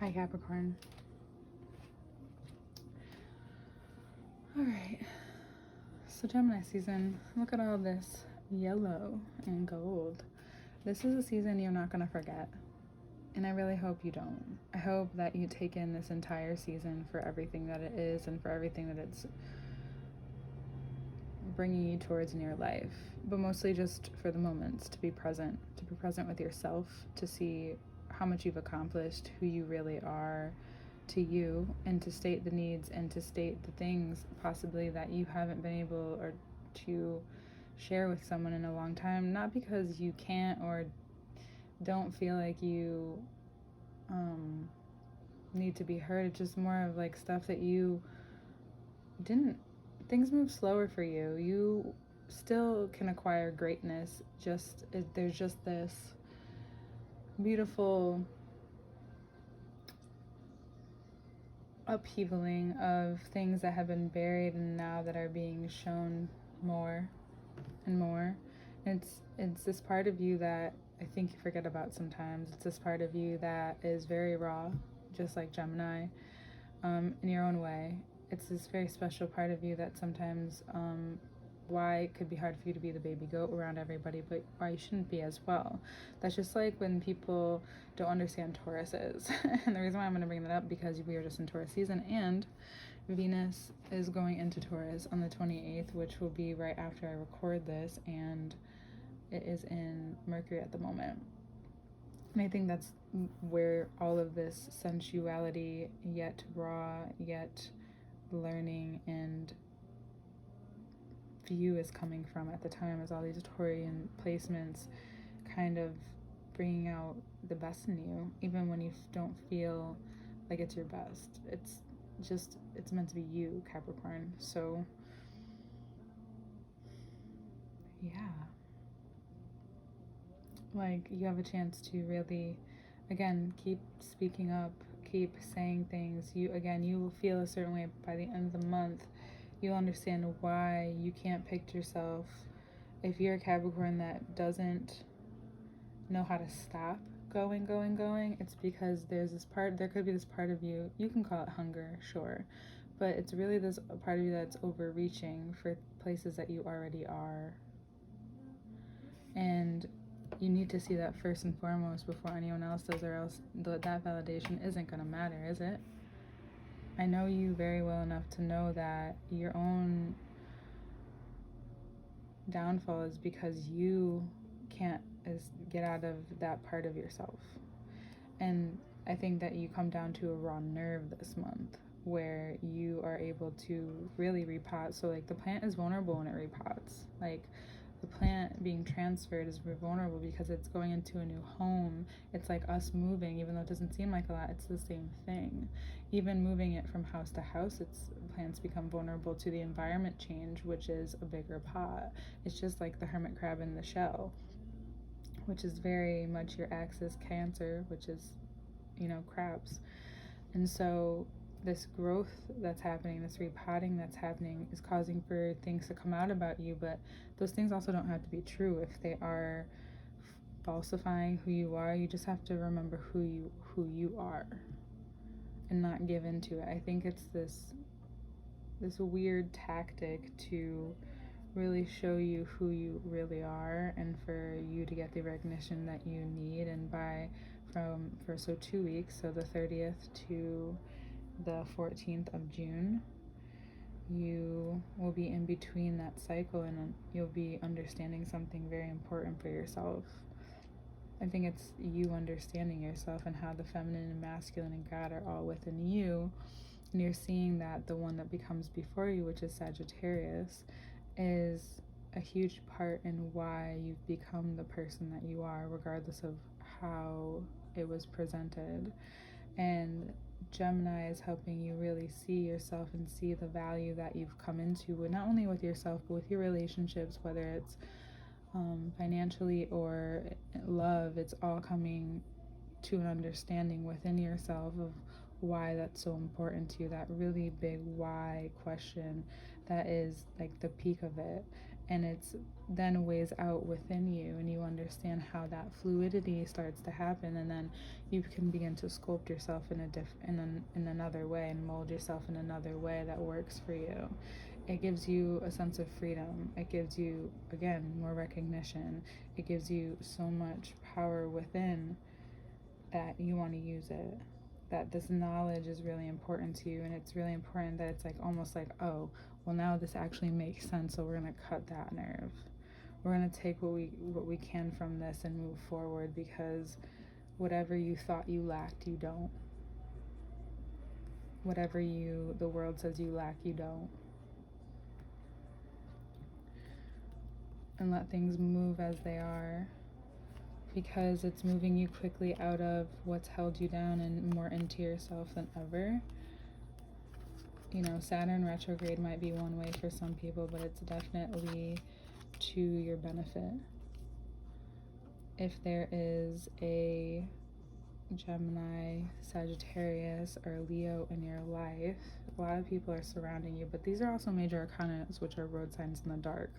Hi, Capricorn. Alright, so Gemini season, look at all this yellow and gold. This is a season you're not going to forget. And I really hope you don't. I hope that you take in this entire season for everything that it is and for everything that it's bringing you towards in your life. But mostly just for the moments, to be present with yourself, to see how much you've accomplished, who you really are to you, and to state the needs and to state the things possibly that you haven't been able or to share with someone in a long time, not because you can't or don't feel like you need to be heard. It's just more of like stuff that you didn't, things move slower for you. You still can acquire greatness, just there's just this beautiful upheavaling of things that have been buried and now that are being shown more and more. And it's this part of you that I think you forget about sometimes. It's this part of you that is very raw, just like Gemini, in your own way. It's this very special part of you that sometimes why it could be hard for you to be the baby goat around everybody, but why you shouldn't be as well. That's just like when people don't understand Tauruses. And the reason why I'm going to bring that up, because we are just in Taurus season, and Venus is going into Taurus on the 28th, which will be right after I record this, and it is in Mercury at the moment. And I think that's where all of this sensuality, yet raw, yet learning and view is coming from at the time, as all these Taurian placements kind of bringing out the best in you, even when you don't feel like it's your best. It's meant to be you, Capricorn. So yeah, like you have a chance to really, again, keep speaking up, keep saying things. You will feel a certain way by the end of the month. You'll understand why you can't picture yourself. If you're a Capricorn that doesn't know how to stop going, it's because there could be this part of you, you can call it hunger, sure, but it's really this part of you that's overreaching for places that you already are. And you need to see that first and foremost before anyone else does, or else that validation isn't going to matter, is it? I know you very well enough to know that your own downfall is because you can't get out of that part of yourself. And I think that you come down to a raw nerve this month where you are able to really repot. So like the plant is vulnerable when it repots. Like the plant being transferred is vulnerable because it's going into a new home. It's like us moving, even though it doesn't seem like a lot, it's the same thing. Even moving it from house to house, plants become vulnerable to the environment change, which is a bigger pot. It's just like the hermit crab in the shell, which is very much your axis Cancer, which is, crabs. And so this growth that's happening, this repotting that's happening, is causing for things to come out about you, but those things also don't have to be true. If they are falsifying who you are, you just have to remember who you are and not give into it. I think it's this weird tactic to really show you who you really are and for you to get the recognition that you need. And for 2 weeks, so the 30th to the 14th of June, you will be in between that cycle, and you'll be understanding something very important for yourself. I think it's you understanding yourself and how the feminine and masculine and God are all within you, and you're seeing that the one that becomes before you, which is Sagittarius, is a huge part in why you've become the person that you are, regardless of how it was presented. And Gemini is helping you really see yourself and see the value that you've come into, not only with yourself, but with your relationships, whether it's financially or love. It's all coming to an understanding within yourself of why that's so important to you, that really big why question that is like the peak of it. and it's then weighs out within you, and you understand how that fluidity starts to happen, and then you can begin to sculpt yourself in another way, and mold yourself in another way that works for you. It gives you a sense of freedom. It gives you, again, more recognition. It gives you so much power within that you want to use it. That this knowledge is really important to you, and it's really important that it's like almost like, oh, well, now this actually makes sense, so we're going to cut that nerve. We're going to take what we can from this and move forward, because whatever you thought you lacked, you don't. Whatever the world says you lack, you don't. And let things move as they are, because it's moving you quickly out of what's held you down and more into yourself than ever. You know, Saturn retrograde might be one way for some people, but it's definitely to your benefit. If there is a Gemini, Sagittarius, or Leo in your life, a lot of people are surrounding you, but these are also major arcanas, which are road signs in the dark.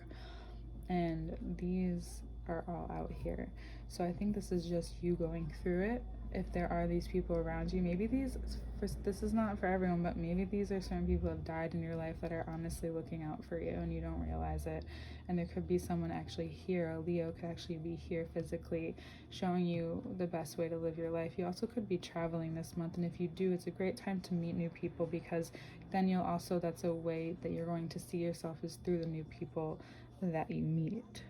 And these are all out here. So I think this is just you going through it. If there are these people around you, maybe this is not for everyone, but maybe these are certain people who have died in your life that are honestly looking out for you and you don't realize it. And there could be someone actually here, a Leo could actually be here physically showing you the best way to live your life. You also could be traveling this month, and if you do, it's a great time to meet new people, because then that's a way that you're going to see yourself, is through the new people that you meet.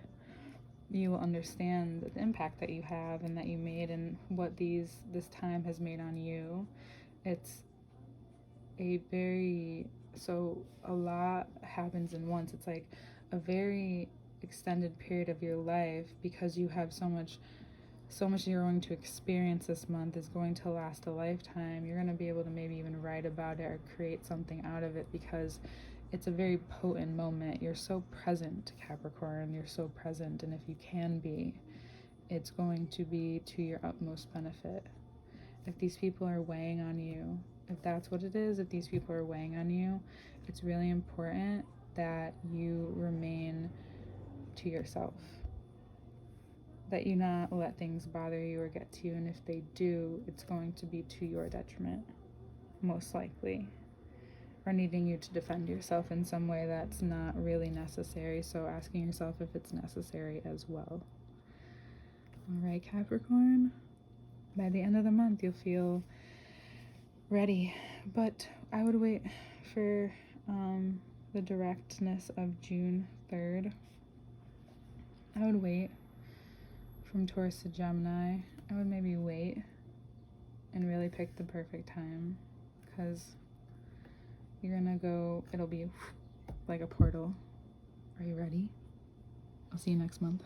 You will understand the impact that you have and that you made, and what this time has made on you. It's a lot happens in once. It's like a very extended period of your life, because you have so much you're going to experience this month is going to last a lifetime. You're going to be able to maybe even write about it or create something out of it, because it's a very potent moment. You're so present, Capricorn. You're so present, and if you can be, it's going to be to your utmost benefit. If these people are weighing on you, if that's what it is, if these people are weighing on you, it's really important that you remain to yourself, that you not let things bother you or get to you, and if they do, it's going to be to your detriment, most likely, or needing you to defend yourself in some way that's not really necessary. So asking yourself if it's necessary as well. All right, Capricorn, by the end of the month, you'll feel ready, but I would wait for the directness of June 3rd. I would wait from Taurus to Gemini. I would maybe wait and really pick the perfect time, because you're gonna go, it'll be like a portal. Are you ready? I'll see you next month.